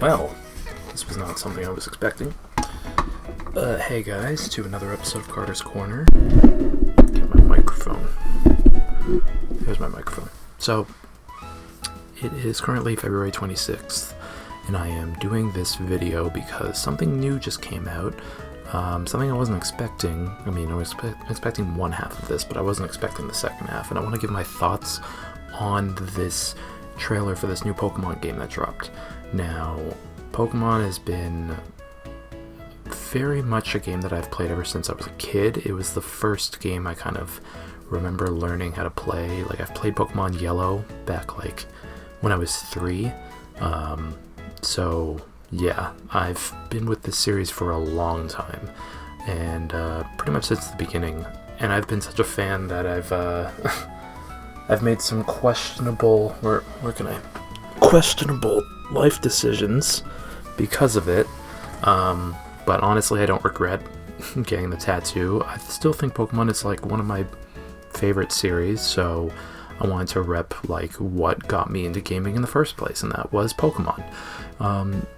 Well, this was not something I was expecting. Hey guys, to another episode of Carter's Corner. Get my microphone. Here's my microphone. So, it is currently February 26th, and I am doing this video because something new just came out. Something I wasn't expecting. I mean, I was expecting one half of this, but I wasn't expecting the second half, and I want to give my thoughts on this trailer for this new Pokemon game that dropped. Now, Pokemon has been very much a game that I've played ever since I was a kid. It was the first game I kind of remember learning how to play. Like, I've played Pokemon Yellow back, like, when I was 3. So, yeah, I've been with this series for a long time, and pretty much since the beginning. And I've been such a fan that I've made some questionable, questionable life decisions because of it. But honestly, I don't regret getting the tattoo. I still think Pokemon is like one of my favorite series, so I wanted to rep like what got me into gaming in the first place, and that was Pokemon.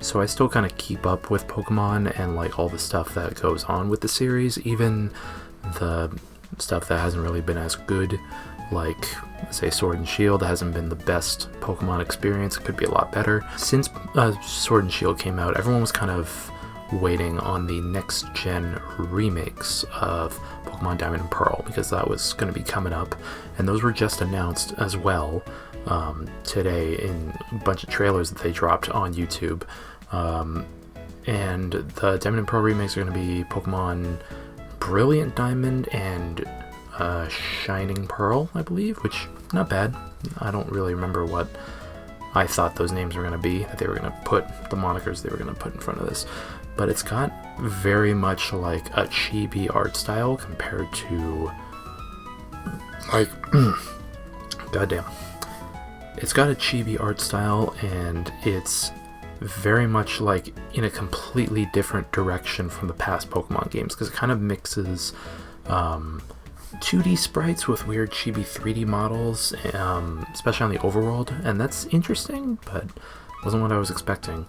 So I still kind of keep up with Pokemon and like all the stuff that goes on with the series, even the stuff that hasn't really been as good, like say Sword and Shield hasn't been the best Pokemon experience. It could be a lot better. Since Sword and Shield came out, everyone was kind of waiting on the next gen remakes of Pokemon Diamond and Pearl, because that was going to be coming up, and those were just announced as well today in a bunch of trailers that they dropped on YouTube. And the Diamond and Pearl remakes are going to be Pokemon Brilliant Diamond and Shining Pearl, I believe, which, not bad. I don't really remember what I thought those names were going to be, that they were going to put, the monikers they were going to put in front of this. But it's got very much like a chibi art style compared to, like, goddamn. It's got a chibi art style, and it's very much like in a completely different direction from the past Pokemon games, because it kind of mixes 2D sprites with weird chibi 3D models, especially on the overworld, and that's interesting, but wasn't what I was expecting.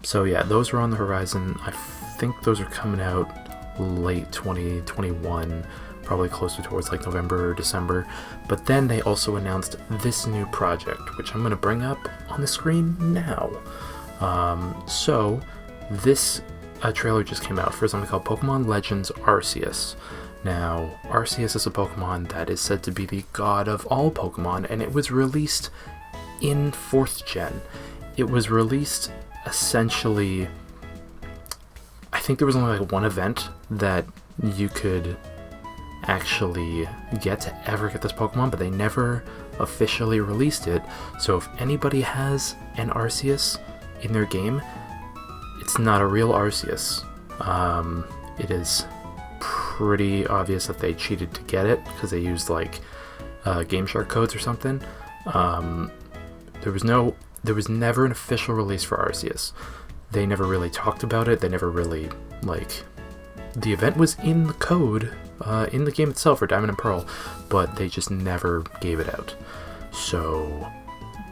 So yeah, those are on the horizon. I think those are coming out late 2021, probably closer towards like November or December. But then they also announced this new project, which I'm going to bring up on the screen now. So this trailer just came out for something called Pokemon Legends Arceus. Now, Arceus is a Pokemon that is said to be the god of all Pokemon, and it was released in 4th gen. It was released essentially, I think there was only like one event that you could actually get to ever get this Pokemon, but they never officially released it. So if anybody has an Arceus in their game, it's not a real Arceus. It is pretty obvious that they cheated to get it, because they used like Game Shark codes or something. There was never an official release for Arceus. They never really talked about it. They never really, like, the event was in the code, in the game itself for Diamond and Pearl, but they just never gave it out. So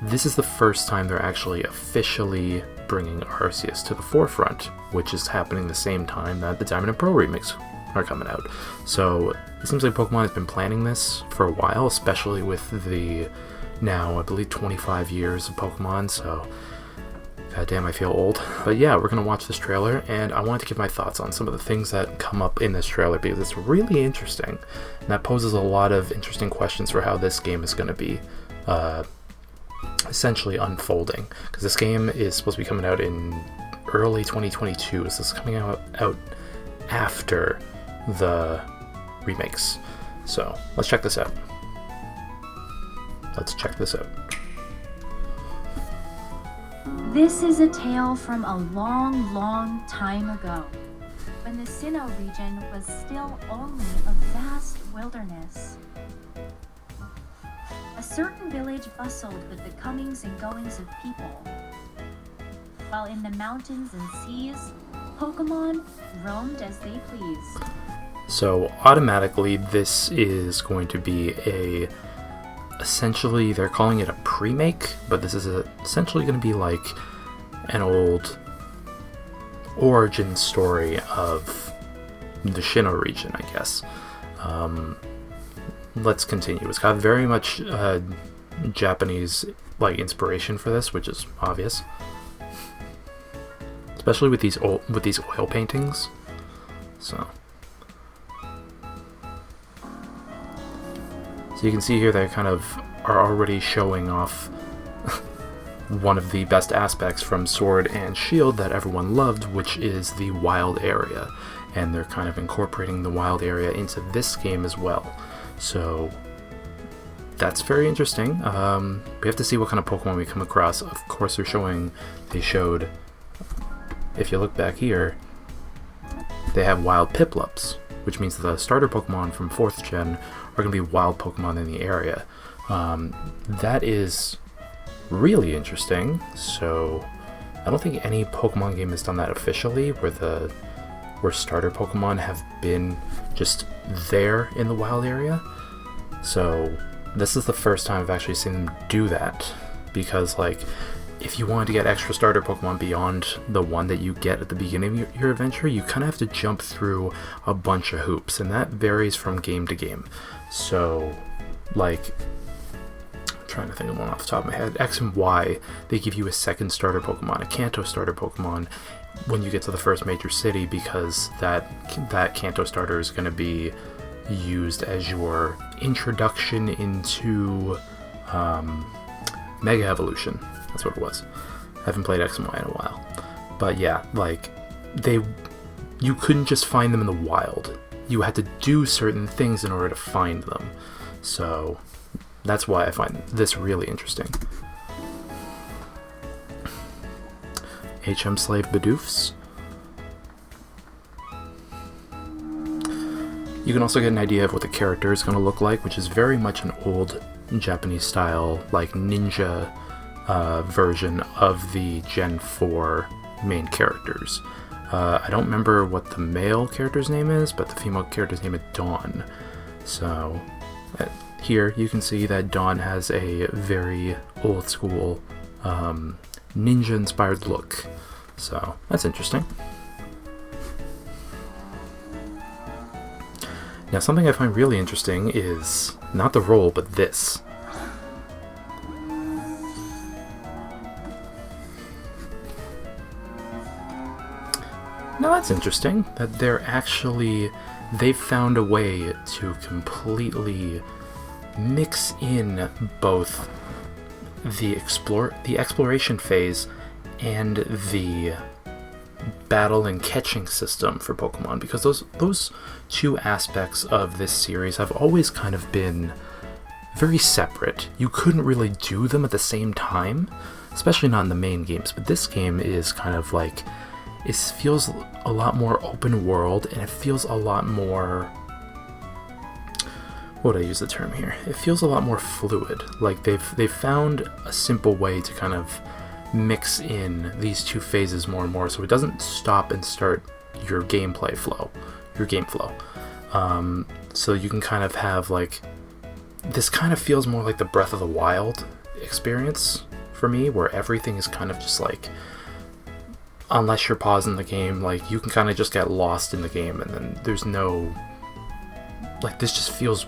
this is the first time they're actually officially bringing Arceus to the forefront, which is happening the same time that the Diamond and Pearl remakes are coming out. So it seems like Pokemon has been planning this for a while, especially with the now, I believe, 25 years of Pokemon, so goddamn, I feel old. But yeah, we're going to watch this trailer, and I wanted to give my thoughts on some of the things that come up in this trailer, because it's really interesting, and that poses a lot of interesting questions for how this game is going to be essentially unfolding, because this game is supposed to be coming out in early 2022, so this is coming out after the remakes. So let's check this out. This is a tale from a long, long time ago, when the Sinnoh region was still only a vast wilderness. A certain village bustled with the comings and goings of people, while in the mountains and seas, Pokemon roamed as they pleased. So automatically this is going to be essentially they're calling it a pre-make, but this is essentially going to be like an old origin story of the Sinnoh region, I guess. Let's continue. It's got very much Japanese like inspiration for this, which is obvious, especially with these oil paintings. So you can see here they kind of are already showing off one of the best aspects from Sword and Shield that everyone loved, which is the wild area, and they're kind of incorporating the wild area into this game as well. So that's very interesting. We have to see what kind of Pokemon we come across. Of course, they showed, if you look back here, they have wild Piplups, which means the starter Pokemon from 4th gen are going to be wild Pokemon in the area. That is really interesting. So I don't think any Pokemon game has done that officially, where starter Pokemon have been just there in the wild area. So this is the first time I've actually seen them do that, because like if you wanted to get extra starter Pokemon beyond the one that you get at the beginning of your adventure, you kind of have to jump through a bunch of hoops, and that varies from game to game. So like, I'm trying to think of one off the top of my head, X and Y, they give you a second starter Pokemon, a Kanto starter Pokemon, when you get to the first major city, because that Kanto starter is going to be used as your introduction into Mega Evolution. That's what it was. I haven't played X and Y in a while. But yeah, like, you couldn't just find them in the wild. You had to do certain things in order to find them. So that's why I find this really interesting. HM Slave Bidoofs. You can also get an idea of what the character is going to look like, which is very much an old Japanese style, like ninja version of the Gen 4 main characters. I don't remember what the male character's name is, but the female character's name is Dawn. So here you can see that Dawn has a very old school ninja inspired look. So that's interesting. Now something I find really interesting is not the roll, but this. Now that's interesting, that they've found a way to completely mix in both the exploration phase and the battle and catching system for Pokemon, because those two aspects of this series have always kind of been very separate. You couldn't really do them at the same time, especially not in the main games, but this game is kind of like, it feels a lot more open world, and it feels a lot more, what would I use the term here? It feels a lot more fluid. Like they've found a simple way to kind of mix in these two phases more and more, so it doesn't stop and start your game flow. So you can kind of have like, this kind of feels more like the Breath of the Wild experience for me, where everything is kind of just like, unless you're pausing the game, like you can kind of just get lost in the game, and then there's no, like, this just feels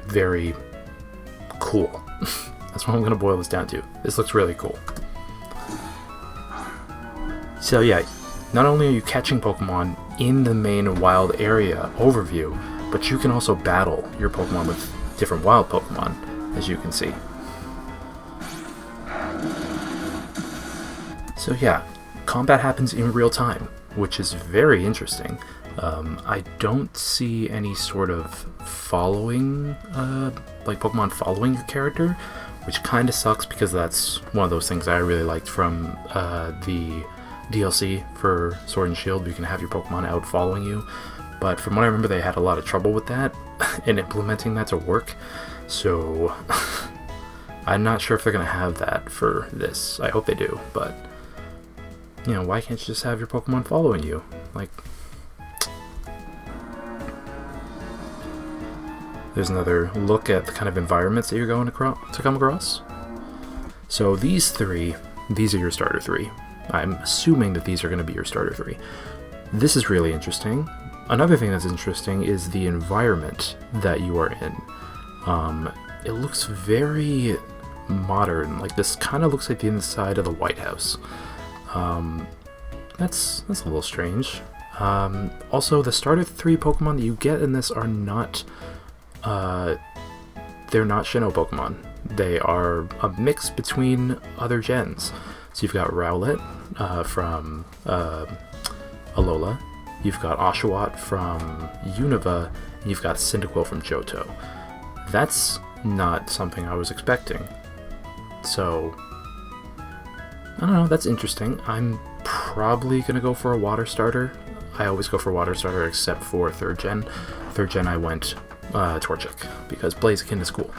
very cool. That's what I'm gonna boil this down to. This looks really cool. So yeah, not only are you catching Pokemon in the main wild area overview, but you can also battle your Pokemon with different wild Pokemon, as you can see. So yeah, combat happens in real time, which is very interesting. I don't see any sort of following, like Pokemon following your character, which kind of sucks, because that's one of those things I really liked from the DLC for Sword and Shield. You can have your Pokemon out following you, but from what I remember, they had a lot of trouble with that in implementing that to work. So I'm not sure if they're going to have that for this. I hope they do, but you know, why can't you just have your Pokemon following you? Like, there's another look at the kind of environments that you're going to come across. So these are your starter three. I'm assuming that these are going to be your starter 3. This is really interesting. Another thing that's interesting is the environment that you are in. It looks very modern. Like, this kind of looks like the inside of the White House. That's a little strange. Also, the starter 3 Pokemon that you get in this are not, they're not Sinnoh Pokemon. They are a mix between other gens. So you've got Rowlet from Alola, you've got Oshawott from Unova, and you've got Cyndaquil from Johto. That's not something I was expecting. So, I don't know, that's interesting. I'm probably going to go for a water starter. I always go for water starter except for 3rd gen. 3rd gen I went Torchic, because Blaziken is cool.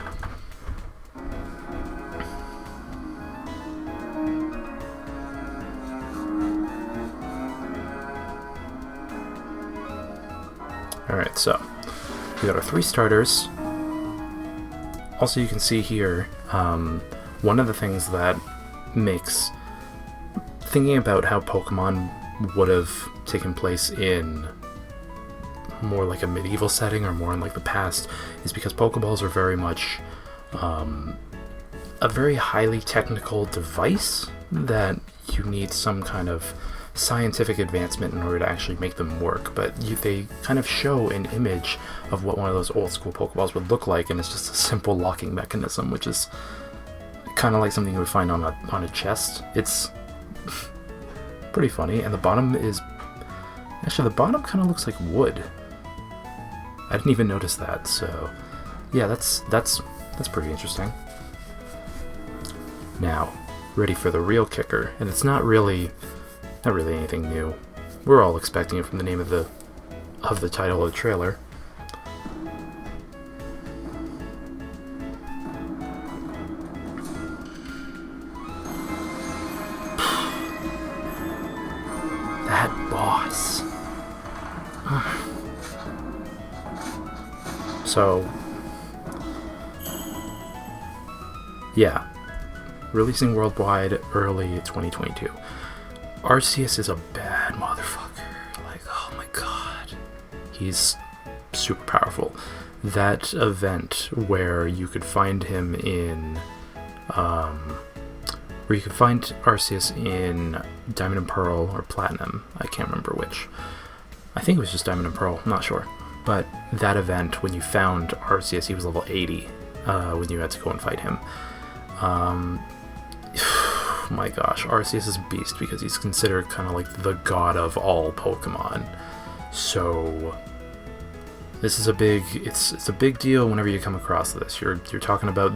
Alright, so we got our 3 starters. Also, you can see here, one of the things that makes thinking about how Pokemon would have taken place in more like a medieval setting or more in like the past is because Pokeballs are very much a very highly technical device that you need some kind of scientific advancement in order to actually make them work, but they kind of show an image of what one of those old school Pokeballs would look like, and it's just a simple locking mechanism, which is kind of like something you would find on a chest. It's pretty funny, and the bottom is... Actually, the bottom kind of looks like wood. I didn't even notice that, so... Yeah, that's pretty interesting. Now, ready for the real kicker, and it's not really anything new. We're all expecting it from the name of the title of the trailer. That boss. So, yeah, releasing worldwide early 2022. Arceus is a bad motherfucker. Like, oh my god. He's super powerful. That event where you could find him in, where you could find Arceus in Diamond and Pearl or Platinum, I can't remember which. I think it was just Diamond and Pearl, I'm not sure. But that event, when you found Arceus, he was level 80 when you had to go and fight him. My gosh, Arceus is a beast because he's considered kind of like the god of all Pokemon. So this is it's a big deal whenever you come across this. You're talking about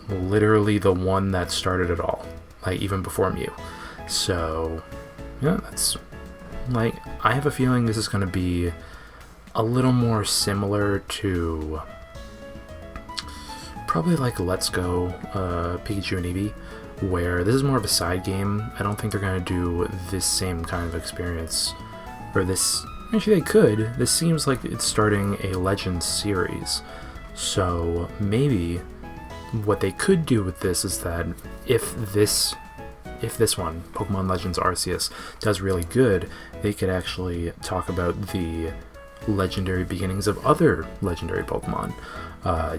literally the one that started it all, like even before Mew. So yeah, that's like, I have a feeling this is going to be a little more similar to probably like Let's Go Pikachu and Eevee, where this is more of a side game. I don't think they're going to do this same kind of experience, or this, actually they could. This seems like it's starting a Legends series, so maybe what they could do with this is that if this one, Pokemon Legends Arceus, does really good, they could actually talk about the legendary beginnings of other legendary Pokemon.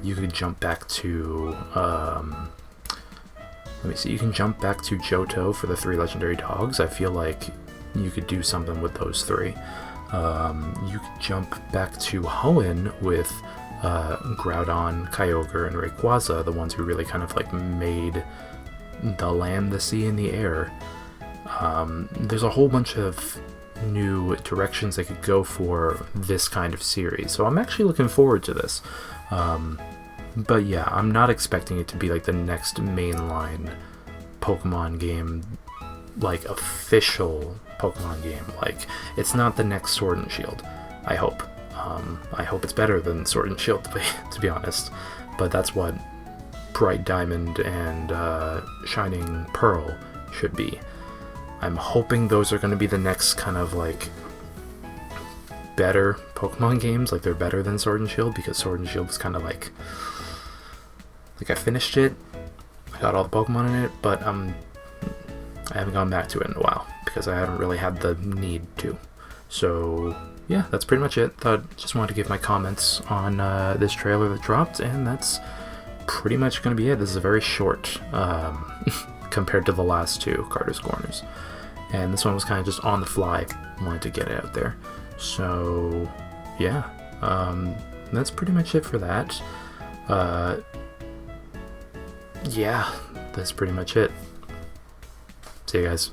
You could jump back to, let me see, you can jump back to Johto for the 3 legendary dogs. I feel like you could do something with those 3. You could jump back to Hoenn with Groudon, Kyogre, and Rayquaza, the ones who really kind of like made the land, the sea, and the air. There's a whole bunch of new directions they could go for this kind of series, so I'm actually looking forward to this. But yeah, I'm not expecting it to be like the next mainline Pokemon game, like official Pokemon game. Like, it's not the next Sword and Shield, I hope. I hope it's better than Sword and Shield, to be honest, but that's what Bright Diamond and Shining Pearl should be. I'm hoping those are going to be the next kind of like better Pokemon games, like they're better than Sword and Shield, because Sword and Shield is kind of like I finished it, I got all the Pokemon in it, but I'm I haven't gone back to it in a while because I haven't really had the need to. So yeah, that's pretty much it. Just wanted to give my comments on this trailer that dropped, and that's pretty much going to be it. This is a very short compared to the last two Carter's Corners, and this one was kind of just on the fly. Wanted to get it out there. So yeah, that's pretty much it for that. Yeah, that's pretty much it. See you guys.